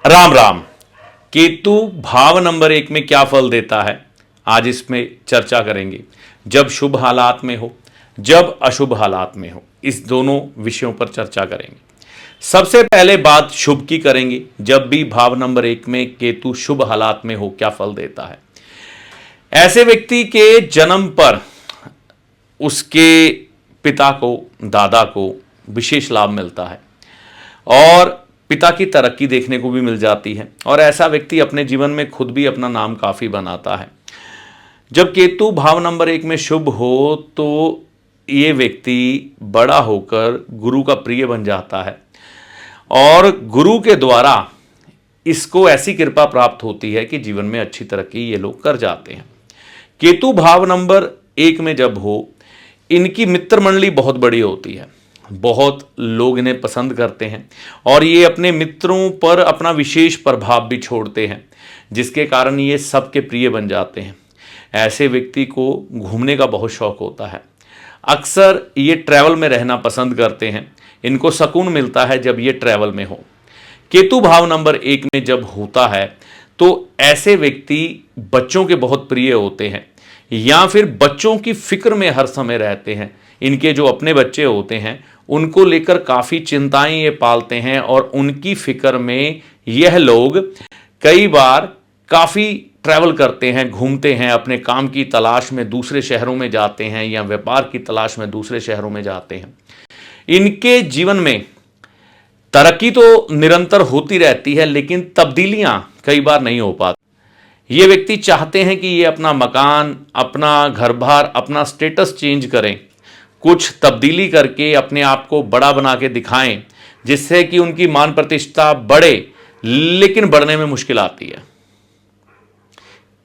राम राम। केतु भाव नंबर 1 में क्या फल देता है, आज इसमें चर्चा करेंगे। जब शुभ हालात में हो, जब अशुभ हालात में हो, इस दोनों विषयों पर चर्चा करेंगे। सबसे पहले बात शुभ की करेंगे। जब भी भाव नंबर 1 में केतु शुभ हालात में हो, क्या फल देता है। ऐसे व्यक्ति के जन्म पर उसके पिता को, दादा को विशेष लाभ मिलता है और पिता की तरक्की देखने को भी मिल जाती है और ऐसा व्यक्ति अपने जीवन में खुद भी अपना नाम काफ़ी बनाता है। जब केतु भाव नंबर 1 में शुभ हो तो ये व्यक्ति बड़ा होकर गुरु का प्रिय बन जाता है और गुरु के द्वारा इसको ऐसी कृपा प्राप्त होती है कि जीवन में अच्छी तरक्की ये लोग कर जाते हैं। केतु भाव नंबर 1 में जब हो, इनकी मित्र मंडली बहुत बड़ी होती है, बहुत लोग इन्हें पसंद करते हैं और ये अपने मित्रों पर अपना विशेष प्रभाव भी छोड़ते हैं, जिसके कारण ये सबके प्रिय बन जाते हैं। ऐसे व्यक्ति को घूमने का बहुत शौक होता है। अक्सर ये ट्रैवल में रहना पसंद करते हैं। इनको सुकून मिलता है जब ये ट्रैवल में हो। केतु भाव नंबर 1 में जब होता है तो ऐसे व्यक्ति बच्चों के बहुत प्रिय होते हैं या फिर बच्चों की फिक्र में हर समय रहते हैं। इनके जो अपने बच्चे होते हैं उनको लेकर काफ़ी चिंताएं ये पालते हैं और उनकी फिक्र में यह लोग कई बार काफ़ी ट्रैवल करते हैं, घूमते हैं, अपने काम की तलाश में दूसरे शहरों में जाते हैं या व्यापार की तलाश में दूसरे शहरों में जाते हैं। इनके जीवन में तरक्की तो निरंतर होती रहती है लेकिन तब्दीलियां कई बार नहीं हो पाती। ये व्यक्ति चाहते हैं कि ये अपना मकान, अपना घर बार, अपना स्टेटस चेंज करें, कुछ तब्दीली करके अपने आप को बड़ा बना के दिखाएं, जिससे कि उनकी मान प्रतिष्ठा बढ़े, लेकिन बढ़ने में मुश्किल आती है।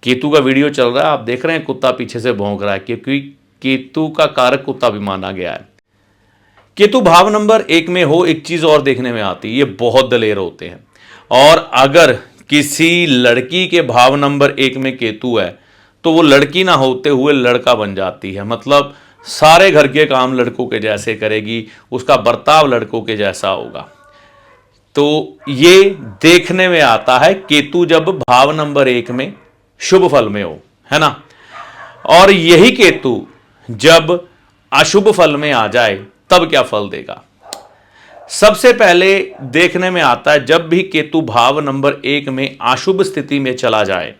केतु का वीडियो चल रहा है, आप देख रहे हैं कुत्ता पीछे से भौंक रहा है क्योंकि केतु का कारक कुत्ता भी माना गया है। केतु भाव नंबर 1 में हो, एक चीज और देखने में आती है, ये बहुत दलेर होते हैं और अगर किसी लड़की के भाव नंबर 1 में केतु है तो वो लड़की ना होते हुए लड़का बन जाती है। मतलब सारे घर के काम लड़कों के जैसे करेगी, उसका बर्ताव लड़कों के जैसा होगा। तो ये देखने में आता है केतु जब भाव नंबर 1 में शुभ फल में हो, है ना। और यही केतु जब अशुभ फल में आ जाए तब क्या फल देगा। सबसे पहले देखने में आता है जब भी केतु भाव नंबर 1 में अशुभ स्थिति में चला जाए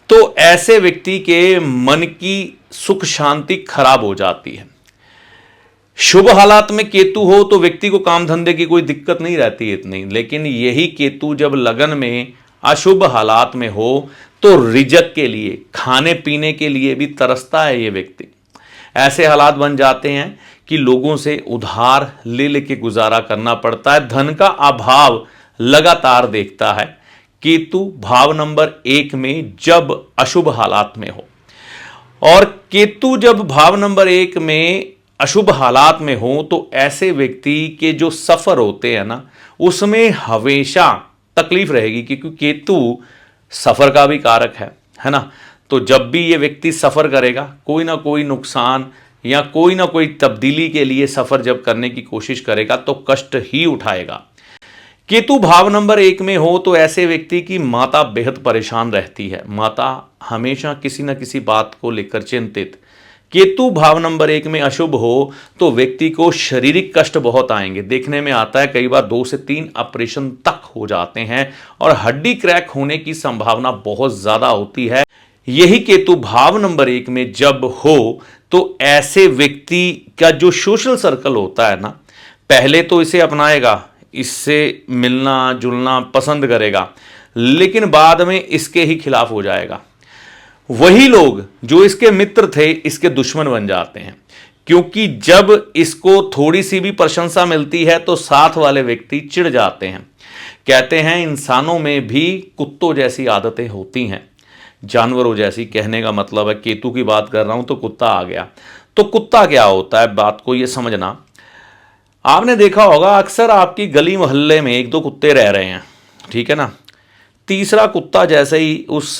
तो ऐसे व्यक्ति के मन की सुख शांति खराब हो जाती है। शुभ हालात में केतु हो तो व्यक्ति को काम धंधे की कोई दिक्कत नहीं रहती इतनी, लेकिन यही केतु जब लगन में अशुभ हालात में हो तो रिजक के लिए, खाने पीने के लिए भी तरसता है ये व्यक्ति। ऐसे हालात बन जाते हैं कि लोगों से उधार ले लेके गुजारा करना पड़ता है। धन का अभाव लगातार देखता है केतु भाव नंबर 1 में जब अशुभ हालात में हो। और केतु जब भाव नंबर 1 में अशुभ हालात में हो तो ऐसे व्यक्ति के जो सफर होते हैं ना, उसमें हमेशा तकलीफ रहेगी क्योंकि केतु सफर का भी कारक है ना। तो जब भी ये व्यक्ति सफर करेगा, कोई ना कोई नुकसान या कोई ना कोई तब्दीली के लिए सफर जब करने की कोशिश करेगा तो कष्ट ही उठाएगा। केतु भाव नंबर 1 में हो तो ऐसे व्यक्ति की माता बेहद परेशान रहती है। माता हमेशा किसी न किसी बात को लेकर चिंतित। केतु भाव नंबर 1 में अशुभ हो तो व्यक्ति को शारीरिक कष्ट बहुत आएंगे। देखने में आता है कई बार 2 से 3 ऑपरेशन तक हो जाते हैं और हड्डी क्रैक होने की संभावना बहुत ज्यादा होती है। यही केतु भाव नंबर 1 में जब हो तो ऐसे व्यक्ति का जो सोशल सर्कल होता है ना, पहले तो इसे अपनाएगा, इससे मिलना जुलना पसंद करेगा, लेकिन बाद में इसके ही खिलाफ हो जाएगा। वही लोग जो इसके मित्र थे इसके दुश्मन बन जाते हैं क्योंकि जब इसको थोड़ी सी भी प्रशंसा मिलती है तो साथ वाले व्यक्ति चिढ़ जाते हैं। कहते हैं इंसानों में भी कुत्तों जैसी आदतें होती हैं, जानवरों जैसी। कहने का मतलब है, केतु की बात कर रहा हूं तो कुत्ता आ गया। तो कुत्ता क्या होता है, बात को यह समझना। आपने देखा होगा अक्सर आपकी गली मोहल्ले में 1-2 कुत्ते रह रहे हैं, ठीक है ना। तीसरा कुत्ता जैसे ही उस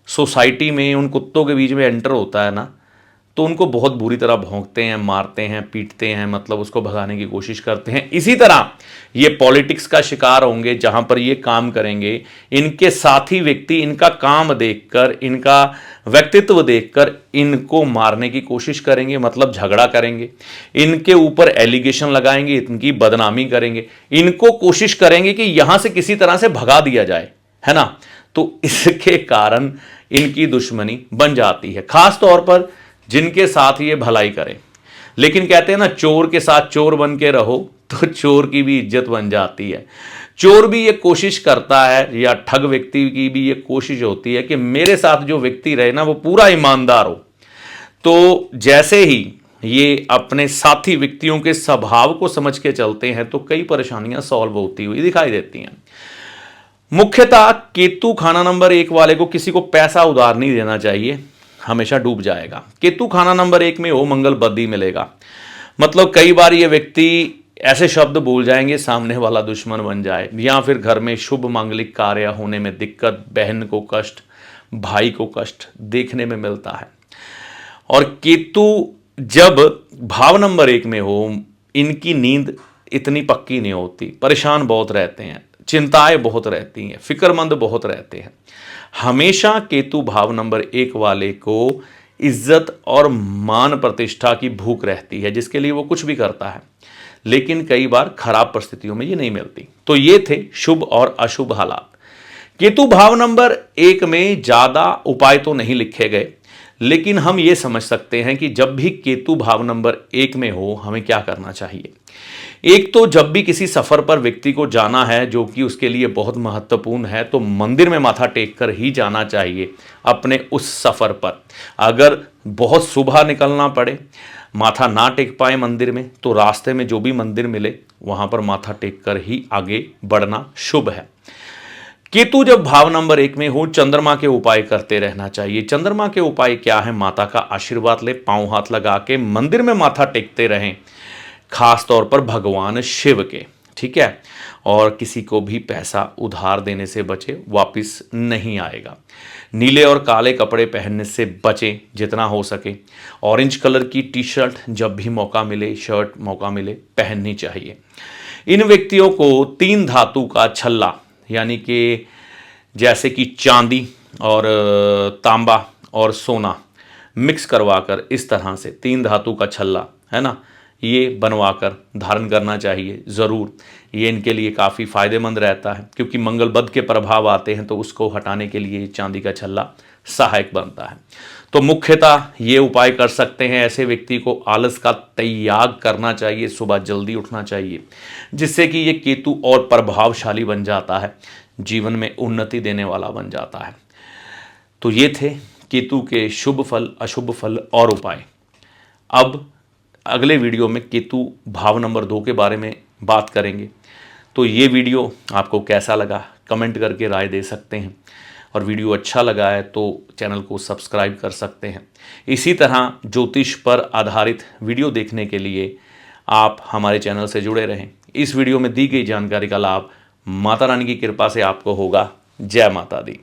सोसाइटी में उन कुत्तों के बीच में एंटर होता है ना, तो उनको बहुत बुरी तरह भौंकते हैं, मारते हैं, पीटते हैं, मतलब उसको भगाने की कोशिश करते हैं। इसी तरह ये पॉलिटिक्स का शिकार होंगे, जहां पर ये काम करेंगे इनके साथी व्यक्ति इनका काम देखकर, इनका व्यक्तित्व देखकर इनको मारने की कोशिश करेंगे, मतलब झगड़ा करेंगे, इनके ऊपर एलिगेशन लगाएंगे, इनकी बदनामी करेंगे, इनको कोशिश करेंगे कि यहां से किसी तरह से भगा दिया जाए, है ना। तो इसके कारण इनकी दुश्मनी बन जाती है, खास तौर पर जिनके साथ ये भलाई करें। लेकिन कहते हैं ना, चोर के साथ चोर बन के रहो तो चोर की भी इज्जत बन जाती है। चोर भी ये कोशिश करता है, या ठग व्यक्ति की भी ये कोशिश होती है कि मेरे साथ जो व्यक्ति रहे ना वो पूरा ईमानदार हो। तो जैसे ही ये अपने साथी व्यक्तियों के स्वभाव को समझ के चलते हैं तो कई परेशानियां सॉल्व होती हुई दिखाई देती हैं। मुख्यतः केतु खाना नंबर 1 वाले को किसी को पैसा उधार नहीं देना चाहिए, हमेशा डूब जाएगा। केतु खाना नंबर 1 में हो, मंगल बद्दी मिलेगा। मतलब कई बार ये व्यक्ति ऐसे शब्द बोल जाएंगे सामने वाला दुश्मन बन जाए, या फिर घर में शुभ मांगलिक कार्य होने में दिक्कत, बहन को कष्ट, भाई को कष्ट देखने में मिलता है। और केतु जब भाव नंबर 1 में हो, इनकी नींद इतनी पक्की नहीं होती, परेशान बहुत रहते हैं, चिंताएं बहुत रहती हैं, फिक्रमंद बहुत रहते हैं। हमेशा केतु भाव नंबर 1 वाले को इज्जत और मान प्रतिष्ठा की भूख रहती है, जिसके लिए वो कुछ भी करता है, लेकिन कई बार खराब परिस्थितियों में ये नहीं मिलती। तो ये थे शुभ और अशुभ हालात। केतु भाव नंबर 1 में ज्यादा उपाय तो नहीं लिखे गए, लेकिन हम ये समझ सकते हैं कि जब भी केतु भाव नंबर 1 में हो हमें क्या करना चाहिए। एक तो जब भी किसी सफर पर व्यक्ति को जाना है जो कि उसके लिए बहुत महत्वपूर्ण है, तो मंदिर में माथा टेक कर ही जाना चाहिए अपने उस सफर पर। अगर बहुत सुबह निकलना पड़े, माथा ना टेक पाए मंदिर में, तो रास्ते में जो भी मंदिर मिले वहां पर माथा टेक कर ही आगे बढ़ना शुभ है। केतु जब भाव नंबर 1 में हो, चंद्रमा के उपाय करते रहना चाहिए। चंद्रमा के उपाय क्या है? माता का आशीर्वाद ले, पांव हाथ लगा के मंदिर में माथा टेकते रहें, खास तौर पर भगवान शिव के, ठीक है। और किसी को भी पैसा उधार देने से बचे, वापस नहीं आएगा। नीले और काले कपड़े पहनने से बचें जितना हो सके। ऑरेंज कलर की टी शर्ट जब भी मौका मिले, शर्ट मौका मिले, पहननी चाहिए। इन व्यक्तियों को 3 धातु का छल्ला, यानी कि जैसे कि चांदी और तांबा और सोना मिक्स करवाकर, इस तरह से 3 धातु का छल्ला, है ना, ये बनवाकर धारण करना चाहिए ज़रूर। ये इनके लिए काफ़ी फायदेमंद रहता है, क्योंकि मंगल बद के प्रभाव आते हैं तो उसको हटाने के लिए चांदी का छल्ला सहायक बनता है। तो मुख्यतः ये उपाय कर सकते हैं। ऐसे व्यक्ति को आलस का त्याग करना चाहिए, सुबह जल्दी उठना चाहिए, जिससे कि ये केतु और प्रभावशाली बन जाता है, जीवन में उन्नति देने वाला बन जाता है। तो ये थे केतु के शुभ फल, अशुभ फल और उपाय। अब अगले वीडियो में केतु भाव नंबर 2 के बारे में बात करेंगे। तो ये वीडियो आपको कैसा लगा कमेंट करके राय दे सकते हैं, और वीडियो अच्छा लगा है तो चैनल को सब्सक्राइब कर सकते हैं। इसी तरह ज्योतिष पर आधारित वीडियो देखने के लिए आप हमारे चैनल से जुड़े रहें। इस वीडियो में दी गई जानकारी का लाभ माता रानी की कृपा से आपको होगा। जय माता दी।